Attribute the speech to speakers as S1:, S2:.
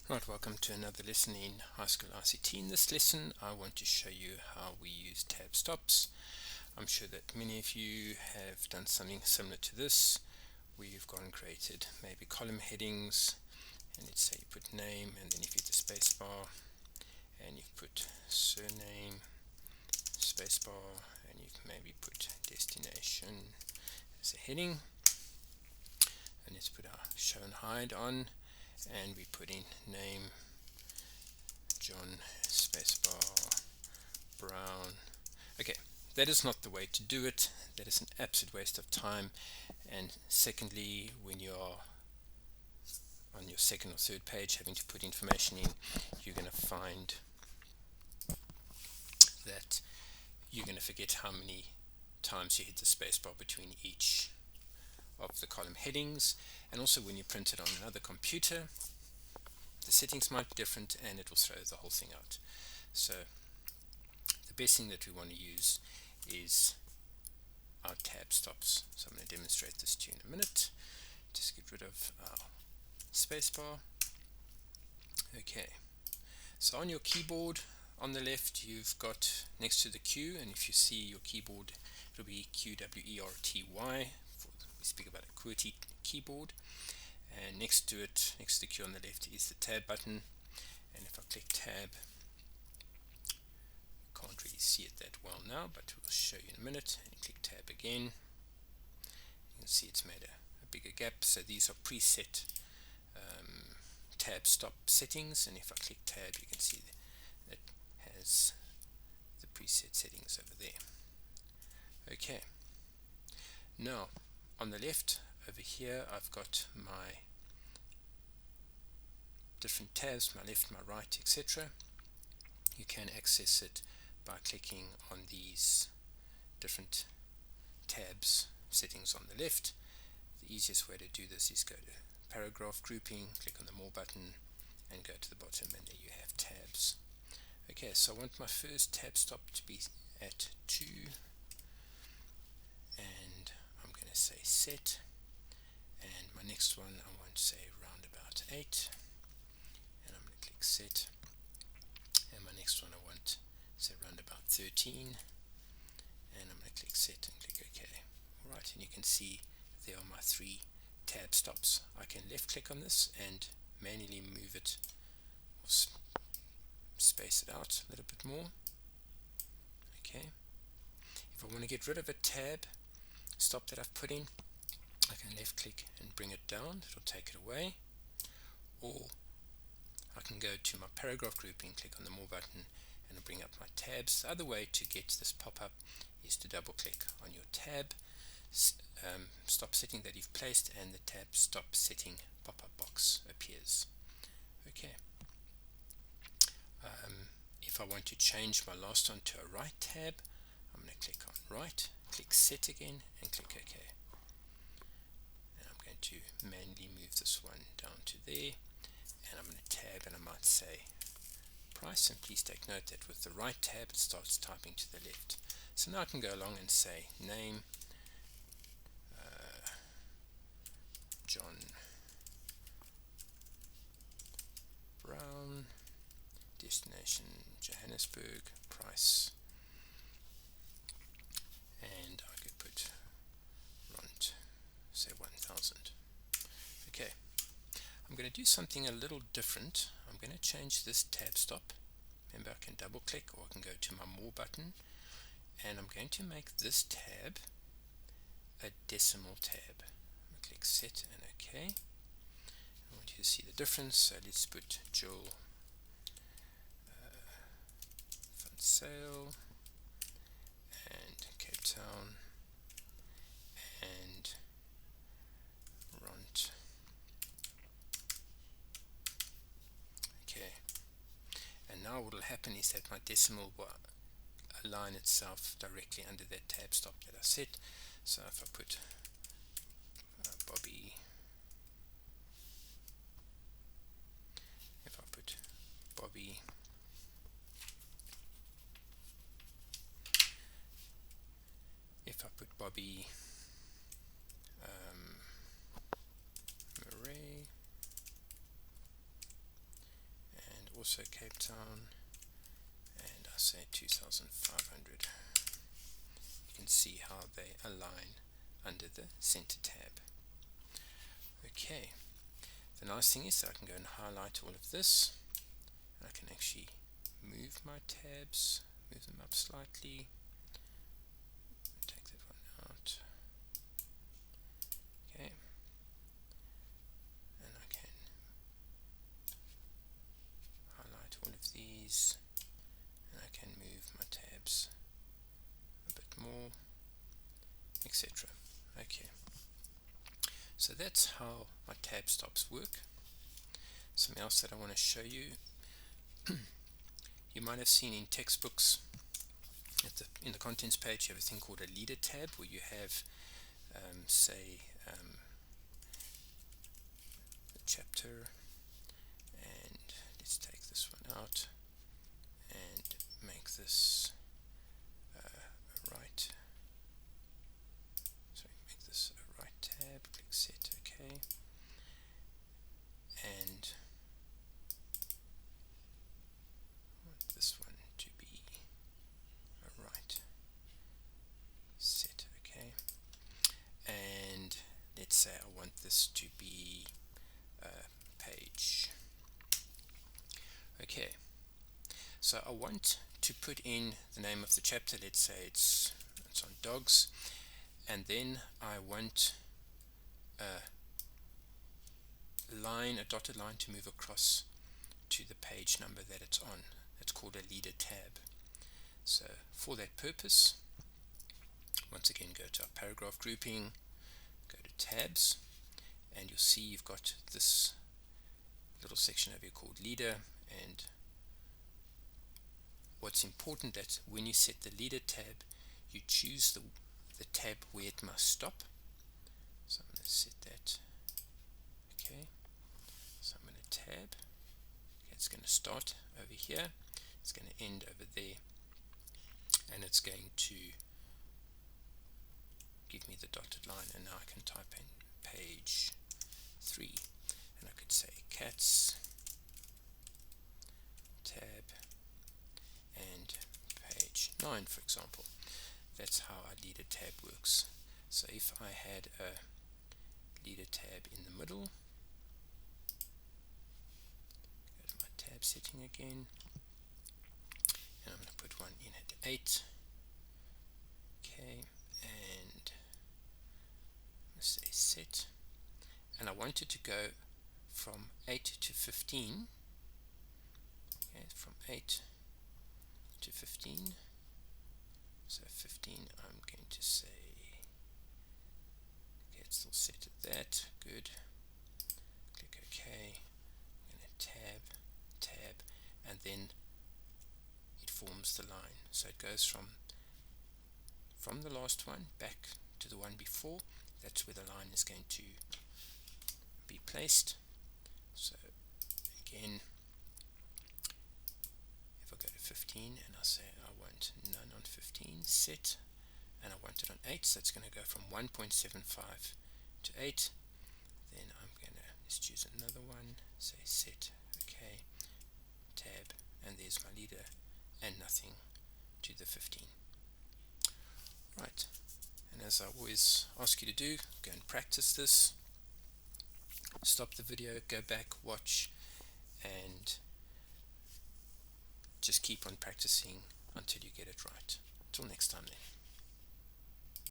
S1: Right, welcome to another lesson in High School ICT. In this lesson, I want to show you how we use tab stops. I'm sure that many of you have done something similar to this, where you've gone and created maybe column headings, and let's say you put name, and then if you hit the space bar, and you've put surname, space bar, and you've maybe put destination as a heading, and let's put our show and hide on, and we put in name John spacebar Brown. Okay, that is not the way to do it. That is an absolute waste of time. And secondly, when you are on your second or third page having to put information in, you're going to find that you're going to forget how many times you hit the spacebar between each of the column headings. And also when you print it on another computer, the settings might be different and it will throw the whole thing out. So the best thing that we want to use is our tab stops. So I'm going to demonstrate this to you in a minute. Just get rid of our spacebar. Okay, so on your keyboard on the left you've got next to the Q, and if you see your keyboard it'll be QWERTY. We speak about a QWERTY keyboard, and next to it, next to the Q on the left, is the tab button. And if I click tab, can't really see it that well now, but we'll show you in a minute. And you click tab again, you can see it's made a bigger gap. So these are preset tab stop settings, and if I click tab you can see that it has the preset settings over there. Okay, now on the left over here I've got my different tabs, my left, my right, etc. You can access it by clicking on these different tabs settings on the left. The easiest way to do this is go to paragraph grouping, click on the more button and go to the bottom, and there you have tabs. Okay, so I want my first tab stop to be at 2, and I'm going to say set, and my next one I want to say round about 8, and I'm going to click set, and my next one I want say round about 13, and I'm going to click set and click OK. Alright, and you can see there are my 3 tab stops. I can left click on this and manually move it or space it out a little bit more. Okay, if I want to get rid of a tab stop that I've put in, I can left click and bring it down, it'll take it away, or I can go to my paragraph grouping, click on the more button and bring up my tabs. The other way to get this pop-up is to double click on your tab stop setting that you've placed, and the tab stop setting pop-up box appears. Okay, if I want to change my last one to a right tab, I'm going to click on right, click set again and click OK, and I'm going to manually move this one down to there, and I'm going to tab and I might say price, and please take note that with the right tab it starts typing to the left. So now I can go along and say name John Brown, destination Johannesburg, price, and I could put rent, say 1000. Okay, I'm going to do something a little different. I'm going to change this tab stop. Remember, I can double click or I can go to my more button, and I'm going to make this tab a decimal tab. I'm going to click set and OK. I want you to see the difference, so let's put Joel Van Sale and Cape Town and Ront. Okay, and now what will happen is that my decimal will align itself directly under that tab stop that I set. So if I put Bobby, if I put Bobby if I put Bobby Murray, also Cape Town, and I say 2500. You can see how they align under the center tab. Okay, the nice thing is that I can go and highlight all of this, and I can actually move my tabs, move them up slightly, take that one out. Okay, and I can highlight all of these, and I can move my tabs a bit more, etc. Okay, so that's how my tab stops work. Something else that I want to show you, you might have seen in textbooks in the contents page you have a thing called a leader tab, where you have say the chapter, and let's take this one out and make this make this a right tab, click set, okay, and I want this one to be a right set, okay, and let's say I want this to be a page. Okay, so I want to put in the name of the chapter. Let's say it's on dogs, and then I want a dotted line to move across to the page number that it's on. It's called a leader tab. So for that purpose, once again, go to our paragraph grouping, go to tabs, and you'll see you've got this little section over here called leader. And what's important, that when you set the leader tab, you choose the tab where it must stop. So I'm going to set that. Okay, so I'm going to tab. Okay, it's going to start over here, it's going to end over there, and it's going to give me the dotted line. And now I can type in page 3, and I could say cats tab and page 9, for example. That's how our leader tab works. So if I had a leader tab in the middle, go to my tab setting again, and I'm going to put one in at 8. Okay, and let's say set, and I want it to go from 8 to 15. Okay, from 8 to 15. So 15, I'm going to say, okay, it's still set at that. Good. Click OK. I'm going to tab, and then it forms the line. So it goes from the last one back to the one before. That's where the line is going to be placed. So again, if I go to 15 and I say I want none on 15, set, and I want it on 8, so it's going to go from 1.75 to 8. Then I'm going to, let's choose another one, say set, okay, tab, and there's my leader, and nothing to the 15. Right, and as I always ask you to do, go and practice this. Stop the video, go back, watch, and just keep on practicing until you get it right. Till next time then.